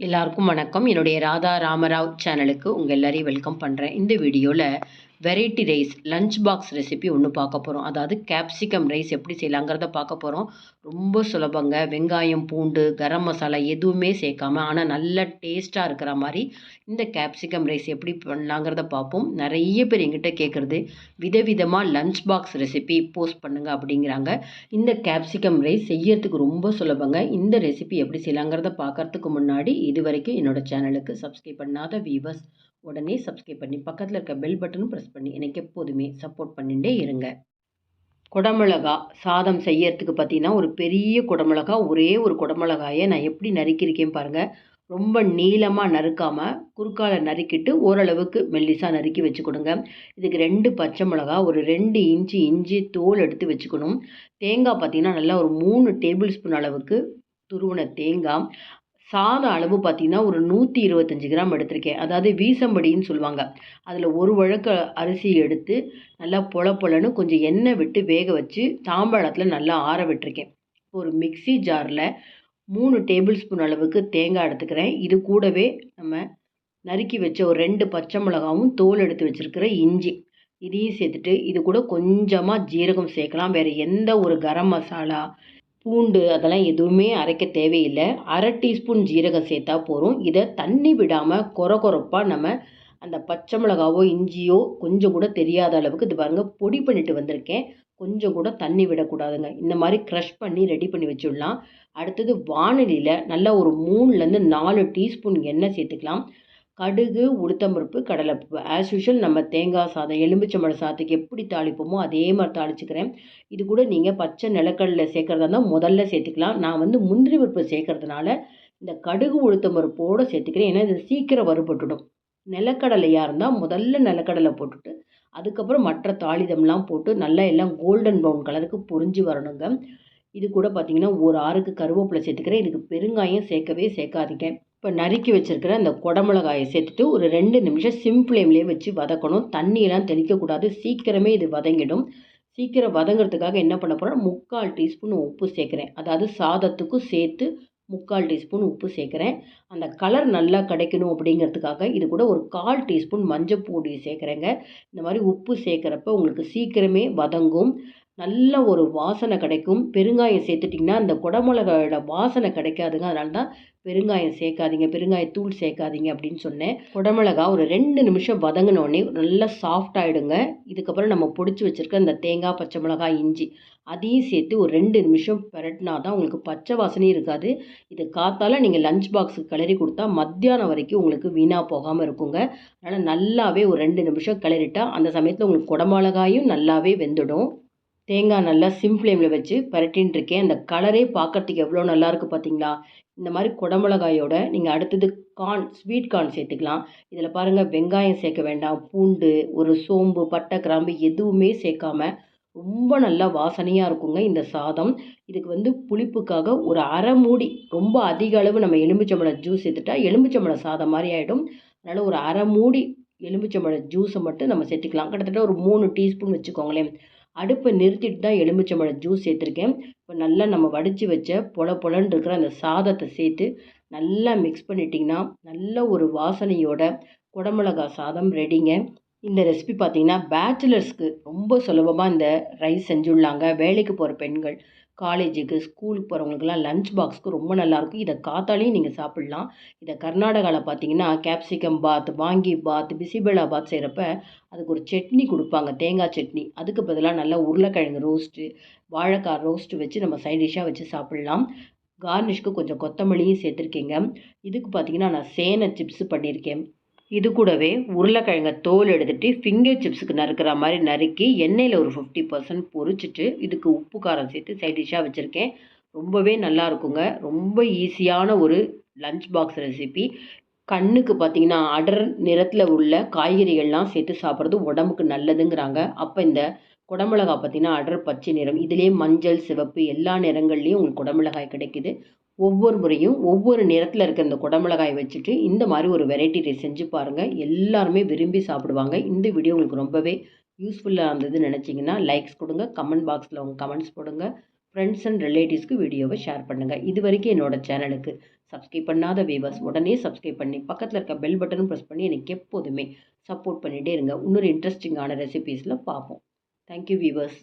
எல்லாருக்கும் வணக்கம். என்னுடைய ராதா ராமராவ் சேனலுக்கு உங்கள் எல்லாரையும் வெல்கம் பண்ணுறேன். இந்த வீடியோவில் variety rice lunch box recipe ஒன்று பார்க்க போகிறோம். அதாவது கேப்சிகம் ரைஸ் எப்படி செய்யலாங்கிறத பார்க்க போகிறோம். ரொம்ப சுலபங்க. வெங்காயம், பூண்டு, கரம் மசாலா எதுவுமே சேர்க்காம ஆனால் நல்ல டேஸ்ட்டாக இருக்கிற மாதிரி இந்த கேப்சிகம் ரைஸ் எப்படி பண்ணலாங்கிறத பார்ப்போம். நிறைய பேர் எங்கிட்ட கேட்குறது விதவிதமாக லஞ்ச் பாக்ஸ் ரெசிபி போஸ்ட் பண்ணுங்கள் அப்படிங்கிறாங்க. இந்த கேப்சிகம் ரைஸ் செய்யறதுக்கு ரொம்ப சுலபங்க. இந்த ரெசிபி எப்படி செய்யலாங்கிறத பார்க்கறதுக்கு முன்னாடி இது வரைக்கும் என்னோட சேனலுக்கு சப்ஸ்கிரைப் பண்ணாத வீவர்ஸ் உடனே சப்ஸ்கிரைப் பண்ணி பக்கத்தில் இருக்க பெல் பட்டனும் ப்ரெஸ் பண்ணி எனக்கு எப்போதுமே சப்போர்ட் பண்ணிகிட்டே இருங்க. குடமிளகா சாதம் செய்யறதுக்கு பார்த்தீங்கன்னா ஒரு பெரிய குடமிளகா, ஒரே ஒரு குடமிளகாயை நான் எப்படி நறுக்கியிருக்கேன் பாருங்கள். ரொம்ப நீளமாக நறுக்காமல் குறுக்கால நறுக்கிட்டு ஓரளவுக்கு மெல்லிசாக நறுக்கி வச்சுக்கணுங்க. இதுக்கு 2 பச்சை மிளகா, ஒரு 2 இன்ச்சு இஞ்சி தோல் எடுத்து வச்சுக்கணும். தேங்காய் பார்த்தீங்கன்னா நல்லா ஒரு 3 டேபிள் ஸ்பூன் அளவுக்கு துருவின தேங்காய். சாதம் அளவு பார்த்தீங்கன்னா ஒரு 125 கிராம் எடுத்திருக்கேன். அதாவது வீசம்படின்னு சொல்லுவாங்க. அதில் ஒரு வழக்க அரிசி எடுத்து நல்லா பொல பொலன்னு கொஞ்சம் எண்ணெய் விட்டு வேக வச்சு தாம்பாளத்தில் நல்லா ஆற விட்டுருக்கேன். ஒரு மிக்ஸி ஜாரில் 3 டேபிள் ஸ்பூன் அளவுக்கு தேங்காய் எடுத்துக்கிறேன். இது கூடவே நம்ம நறுக்கி வச்ச ஒரு 2 பச்சை மிளகாவும் தோல் எடுத்து வச்சுருக்கிற இஞ்சி இதையும் சேர்த்துட்டு இது கூட கொஞ்சமாக ஜீரகம் சேர்க்கலாம். வேறு எந்த ஒரு கரம் மசாலா, பூண்டு அதெல்லாம் எதுவுமே அரைக்க தேவையில்லை. 1/2 டீஸ்பூன் ஜீரகம் சேர்த்தா போதும். இதை தண்ணி விடாமல் கொரப்பாக நம்ம அந்த பச்சை மிளகாவோ இஞ்சியோ கொஞ்சம் கூட தெரியாத அளவுக்கு இது பாருங்கள் பொடி பண்ணிட்டு வந்திருக்கேன். கொஞ்சம் கூட தண்ணி விடக்கூடாதுங்க. இந்த மாதிரி க்ரஷ் பண்ணி ரெடி பண்ணி வச்சுடலாம். அடுத்தது வாணலியில் நல்லா ஒரு 3லேருந்து 4 டீஸ்பூன் எண்ணெய் சேர்த்துக்கலாம். கடுகு, உளுத்தம்பருப்பு, கடலைப்பருப்பு ஆஸ் யூஷுவல் நம்ம தேங்காய் சாதம், எலுமிச்சம்பழ சாதத்துக்கு எப்படி தாளிப்போமோ அதே மாதிரி தாளிச்சுக்கிறேன். இது கூட நீங்கள் பச்சை நிலக்கடலை சேர்க்குறதா இருந்தால் முதல்ல சேர்த்துக்கலாம். நான் முந்திரி பருப்பு சேர்க்கறதுனால இந்த கடுகு உளுத்தம்பருப்போடு சேர்த்துக்கிறேன். ஏன்னா இது சீக்கிரம் வறுபட்டுடும். நிலக்கடலையாக இருந்தால் முதல்ல நிலக்கடலை போட்டுட்டு அதுக்கப்புறம் மற்ற தாளிதம்லாம் போட்டு நல்லா எல்லாம் கோல்டன் ப்ரௌன் கலருக்கு பொரிஞ்சு வரணுங்க. இது கூட பார்த்தீங்கன்னா ஒரு 6க்கு கருவேப்பிலை சேர்த்துக்கிறேன். இதுக்கு பெருங்காயம் சேர்க்கவே சேர்க்காதீங்க. இப்போ நறுக்கி வச்சுருக்கிற அந்த குடமிளகாயை சேர்த்துட்டு ஒரு 2 நிமிஷம் சிம் ஃப்ளேம்லேயே வச்சு வதக்கணும். தண்ணியெல்லாம் தெளிக்கக்கூடாது. சீக்கிரமே இது வதங்கிடும். சீக்கிரம் வதங்கிறதுக்காக என்ன பண்ண போகிறேன், 3/4 டீஸ்பூன் உப்பு சேர்க்குறேன். அதாவது சாதத்துக்கும் சேர்த்து 3/4 டீஸ்பூன் உப்பு சேர்க்குறேன். அந்த கலர் நல்லா கிடைக்கணும் அப்படிங்கிறதுக்காக இது கூட ஒரு 1/4 டீஸ்பூன் மஞ்சள் பொடி சேர்க்குறேங்க. இந்த மாதிரி உப்பு சேர்க்குறப்ப உங்களுக்கு சீக்கிரமே வதங்கும். நல்ல ஒரு வாசனை கிடைக்கும். பெருங்காயம் சேர்த்துட்டிங்கன்னா அந்த குடமிளகாயோட வாசனை கிடைக்காதுங்க. அதனால தான் பெருங்காயம் சேர்க்காதீங்க, பெருங்காயத்தூள் சேர்க்காதீங்க அப்படின்னு சொன்னேன். குடமிளகா ஒரு 2 நிமிஷம் வதங்கினோடனே நல்லா சாஃப்ட் ஆகிடுங்க. இதுக்கப்புறம் நம்ம பொடிச்சு வச்சுருக்க இந்த தேங்காய், பச்சை மிளகாய், இஞ்சி அதையும் சேர்த்து ஒரு 2 நிமிஷம் பெரட்டினா தான் உங்களுக்கு பச்சை வாசனையும் இருக்காது. இது காத்தால நீங்கள் லஞ்ச் பாக்ஸுக்கு கிளறி கொடுத்தா மத்தியானம் வரைக்கும் உங்களுக்கு வீணாக போகாமல் இருக்குங்க. அதனால் நல்லாவே ஒரு 2 நிமிஷம் கிளறிட்டா அந்த சமயத்தில் உங்களுக்கு குடமிளகாயும் நல்லாவே வெந்துடும். தேங்காய் நல்லா சிம் ஃப்ளேமில் வச்சு பரட்டின்னு இருக்கேன். அந்த கலரே பார்க்கறதுக்கு எவ்வளோ நல்லாயிருக்கு பார்த்தீங்களா? இந்த மாதிரி குடமிளகாயோட நீங்கள் அடுத்தது ஸ்வீட் கார்ன் சேர்த்துக்கலாம். இதில் பாருங்கள் வெங்காயம் சேர்க்க வேண்டாம். பூண்டு, ஒரு சோம்பு, பட்டை, கிராம்பு எதுவுமே சேர்க்காம ரொம்ப நல்லா வாசனையாக இருக்குங்க இந்த சாதம். இதுக்கு புளிப்புக்காக ஒரு அரை மூடி, ரொம்ப அதிக அளவு நம்ம எலுமிச்சம்பழ ஜூஸ் சேர்த்துட்டா எலுமிச்சம்பழ சாதம் மாதிரி ஆகிடும். அதனால் ஒரு அரை மூடி எலுமிச்சம்பழ ஜூஸை மட்டும் நம்ம சேர்த்துக்கலாம். கிட்டத்தட்ட ஒரு 3 டீஸ்பூன் வச்சுக்கோங்களேன். அடுப்பை நிறுத்திட்டு தான் எலுமிச்சம்பழ ஜூஸ் சேர்த்துருக்கேன். இப்போ நல்லா நம்ம வடித்து வச்ச பொலன்னு இருக்கிற அந்த சாதத்தை சேர்த்து நல்லா மிக்ஸ் பண்ணிட்டிங்கன்னா நல்ல ஒரு வாசனையோட குடமிளகா சாதம் ரெடிங்க. இந்த ரெசிபி பார்த்தீங்கன்னா பேச்சுலர்ஸ்க்கு ரொம்ப சுலபமாக இந்த ரைஸ் செஞ்சுடலாங்க. வேலைக்கு போகிற பெண்கள், காலேஜுக்கு, ஸ்கூலுக்கு போகிறவங்களுக்குலாம் லஞ்ச் பாக்ஸ்க்கு ரொம்ப நல்லாயிருக்கும். இதை காத்தாலையும் நீங்கள் சாப்பிட்லாம். இதை கர்நாடகாவில் பார்த்தீங்கன்னா கேப்சிகம் பாத், வாங்கி பாத், பிசிபெலா பாத் செய்கிறப்ப அதுக்கு ஒரு சட்னி கொடுப்பாங்க, தேங்காய் சட்னி. அதுக்கு பதிலாக நல்லா உருளைக்கிழங்கு ரோஸ்ட்டு, வாழைக்காய் ரோஸ்ட்டு வச்சு நம்ம சைட் டிஷ்ஷாக வச்சு சாப்பிட்லாம். கார்னிஷ்க்கு கொஞ்சம் கொத்தமல்லியும் சேர்த்துருக்கேங்க. இதுக்கு பார்த்தீங்கன்னா நான் சேனை சிப்ஸு பண்ணியிருக்கேன். இது கூடவே உருளைக்கிழங்க தோல் எடுத்துகிட்டு ஃபிங்கர் சிப்ஸுக்கு நறுக்கிற மாதிரி நறுக்கி எண்ணெயில் ஒரு 50% பொரிச்சிட்டு இதுக்கு உப்பு காரம் சேர்த்து சைட் டிஷ்ஷாக வச்சுருக்கேன். ரொம்பவே நல்லா இருக்குங்க. ரொம்ப ஈஸியான ஒரு லஞ்ச் பாக்ஸ் ரெசிபி. கண்ணுக்கு பார்த்தீங்கன்னா அடர் நிறத்தில் உள்ள காய்கறிகள்லாம் சேர்த்து சாப்பிட்றது உடம்புக்கு நல்லதுங்கிறாங்க. அப்போ இந்த குடமிளகாய் பார்த்தீங்கன்னா அடர் பச்சை நிறம். இதிலே மஞ்சள், சிவப்பு எல்லா நிறங்கள்லேயும் உங்களுக்கு குடமிளகாய் கிடைக்குது. ஒவ்வொரு முறையும் ஒவ்வொரு நிறத்தில் இருக்கிற இந்த குடமிளகாய் வச்சுட்டு இந்த மாதிரி ஒரு வெரைட்டி ரைஸ் செஞ்சு பாருங்கள். எல்லாருமே விரும்பி சாப்பிடுவாங்க. இந்த வீடியோ உங்களுக்கு ரொம்பவே யூஸ்ஃபுல்லாக இருந்ததுன்னு நினச்சிங்கன்னா லைக்ஸ் கொடுங்க, கமெண்ட் பாக்ஸில் உங்கள் கமெண்ட்ஸ் போடுங்க, ஃப்ரெண்ட்ஸ் அண்ட் ரிலேட்டிவ்ஸ்க்கு வீடியோவை ஷேர் பண்ணுங்கள். இது வரைக்கும் என்னோடய சேனலுக்கு சப்ஸ்கிரைப் பண்ணாத வீவர்ஸ் உடனே சப்ஸ்கிரைப் பண்ணி பக்கத்தில் இருக்க பெல் பட்டனும் ப்ரெஸ் பண்ணி எனக்கு எப்போதுமே சப்போர்ட் பண்ணிகிட்டே இருங்க. இன்னொரு இன்ட்ரெஸ்டிங்கான ரெசிபீஸில் பார்ப்போம். Thank you viewers.